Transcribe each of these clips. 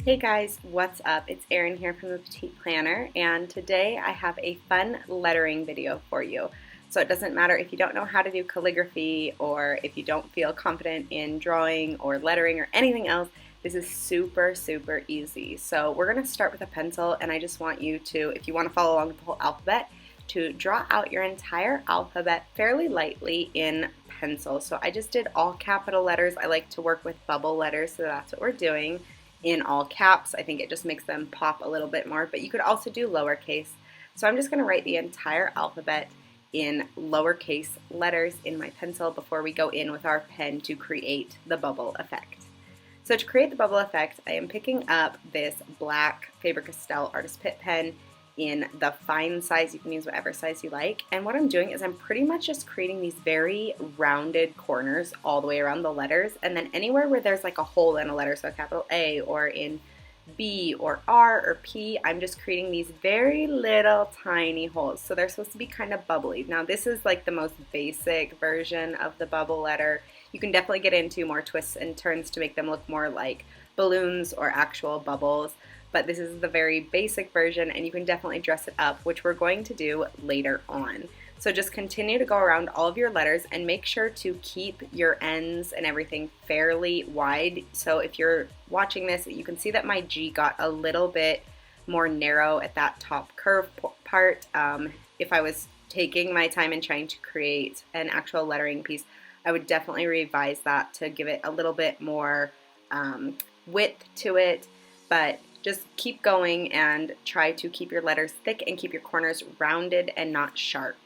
Hey guys, what's up? It's Erin here from the Petite Planner, and today I have a fun lettering video for you. So it doesn't matter if you don't know how to do calligraphy or if you don't feel confident in drawing or lettering or anything else. This is super easy. So we're going to start with a pencil, and I just want you to, if you want to follow along with the whole alphabet, to draw out your entire alphabet fairly lightly in pencil. So I just did all capital letters. I like to work with bubble letters, so that's what we're doing. In all caps. I think it just makes them pop a little bit more, but you could also do lowercase. So I'm just going to write the entire alphabet in lowercase letters in my pencil before we go in with our pen to create the bubble effect. So to create the bubble effect, I am picking up this black Faber-Castell Artist Pitt pen in the fine size. You can use whatever size you like. And what I'm doing is I'm pretty much just creating these very rounded corners all the way around the letters, and then anywhere where there's like a hole in a letter, so a capital A or in B or R or P, I'm just creating these very little tiny holes. So they're supposed to be kind of bubbly. Now this is like the most basic version of the bubble letter. You can definitely get into more twists and turns to make them look more like balloons or actual bubbles. But this is the very basic version, and you can definitely dress it up, which we're going to do later on. So just continue to go around all of your letters and make sure to keep your ends and everything fairly wide. So if you're watching this, you can see that my G got a little bit more narrow at that top curve part. If I was taking my time and trying to create an actual lettering piece, I would definitely revise that to give it a little bit more width to it, but just keep going and try to keep your letters thick and keep your corners rounded and not sharp.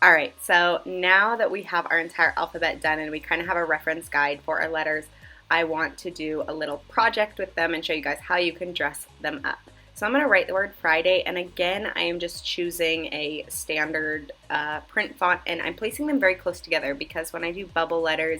Alright, so now that we have our entire alphabet done and we kind of have a reference guide for our letters, I want to do a little project with them and show you guys how you can dress them up. So I'm going to write the word Friday, and again I am just choosing a standard print font, and I'm placing them very close together because when I do bubble letters,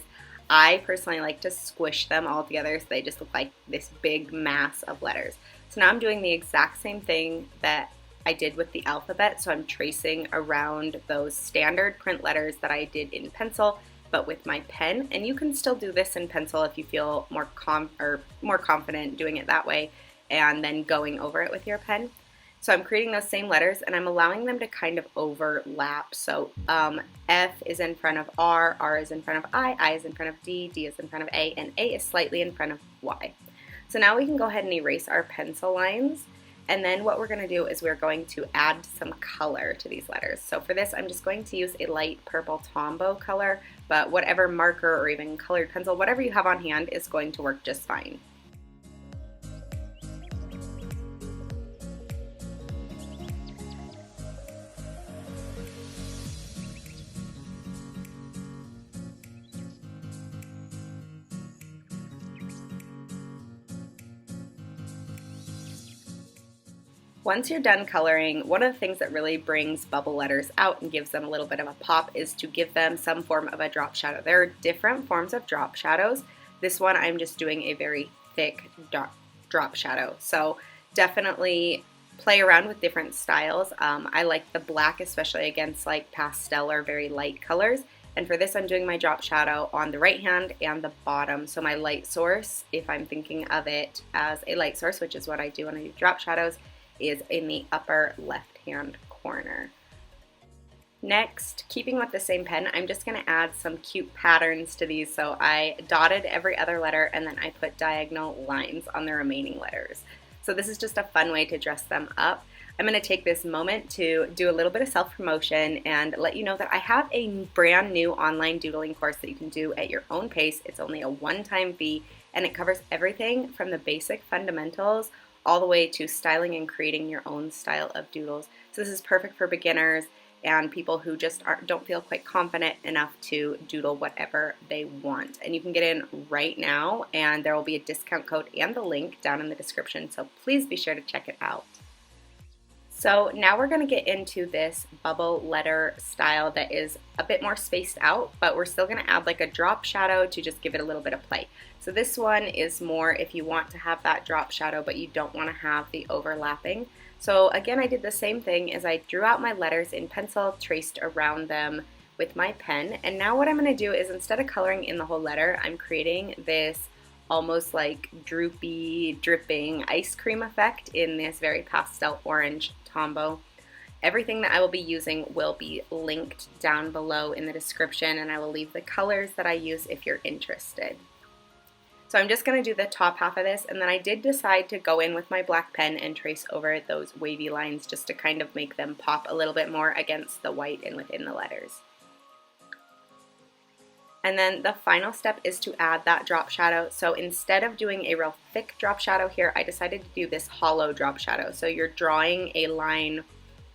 I personally like to squish them all together so they just look like this big mass of letters. So now I'm doing the exact same thing that I did with the alphabet, so I'm tracing around those standard print letters that I did in pencil, but with my pen. And you can still do this in pencil if you feel more confident doing it that way, and then going over it with your pen. So I'm creating those same letters, and I'm allowing them to kind of overlap. So F is in front of R, R is in front of I is in front of D, D is in front of A, and A is slightly in front of Y. So now we can go ahead and erase our pencil lines. And then what we're going to do is we're going to add some color to these letters. So for this, I'm just going to use a light purple Tombow color, but whatever marker or even colored pencil, whatever you have on hand is going to work just fine. Once you're done coloring, one of the things that really brings bubble letters out and gives them a little bit of a pop is to give them some form of a drop shadow. There are different forms of drop shadows. This one I'm just doing a very thick drop shadow. So definitely play around with different styles. I like the black, especially against like pastel or very light colors. And for this, I'm doing my drop shadow on the right hand and the bottom. So my light source, if I'm thinking of it as a light source, which is what I do when I do drop shadows, is in the upper left-hand corner. Next, keeping with the same pen, I'm just going to add some cute patterns to these. So I dotted every other letter and then I put diagonal lines on the remaining letters. So this is just a fun way to dress them up. I'm going to take this moment to do a little bit of self-promotion and let you know that I have a brand new online doodling course that you can do at your own pace. It's only a one-time fee, and it covers everything from the basic fundamentals all the way to styling and creating your own style of doodles. So this is perfect for beginners and people who just don't feel quite confident enough to doodle whatever they want. And you can get in right now, and there will be a discount code and the link down in the description, so please be sure to check it out. So now we're going to get into this bubble letter style that is a bit more spaced out, but we're still going to add like a drop shadow to just give it a little bit of play. So this one is more if you want to have that drop shadow but you don't want to have the overlapping. So again, I did the same thing as I drew out my letters in pencil, traced around them with my pen, and now what I'm going to do is instead of coloring in the whole letter, I'm creating this almost like droopy, dripping ice cream effect in this very pastel orange Tombow. Everything that I will be using will be linked down below in the description, and I will leave the colors that I use if you're interested. So I'm just going to do the top half of this, and then I did decide to go in with my black pen and trace over those wavy lines just to kind of make them pop a little bit more against the white and within the letters. And then the final step is to add that drop shadow. So instead of doing a real thick drop shadow here, I decided to do this hollow drop shadow. So you're drawing a line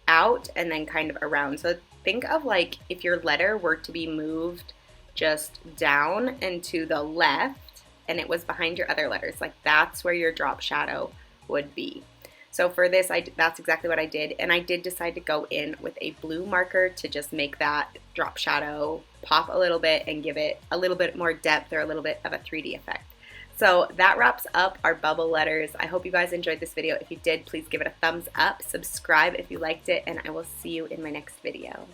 out and then kind of around. So think of like if your letter were to be moved just down and to the left and it was behind your other letters, like that's where your drop shadow would be. So for this, that's exactly what I did, and I did decide to go in with a blue marker to just make that drop shadow pop a little bit and give it a little bit more depth or a little bit of a 3D effect. So that wraps up our bubble letters. I hope you guys enjoyed this video. If you did, please give it a thumbs up, subscribe if you liked it, and I will see you in my next video.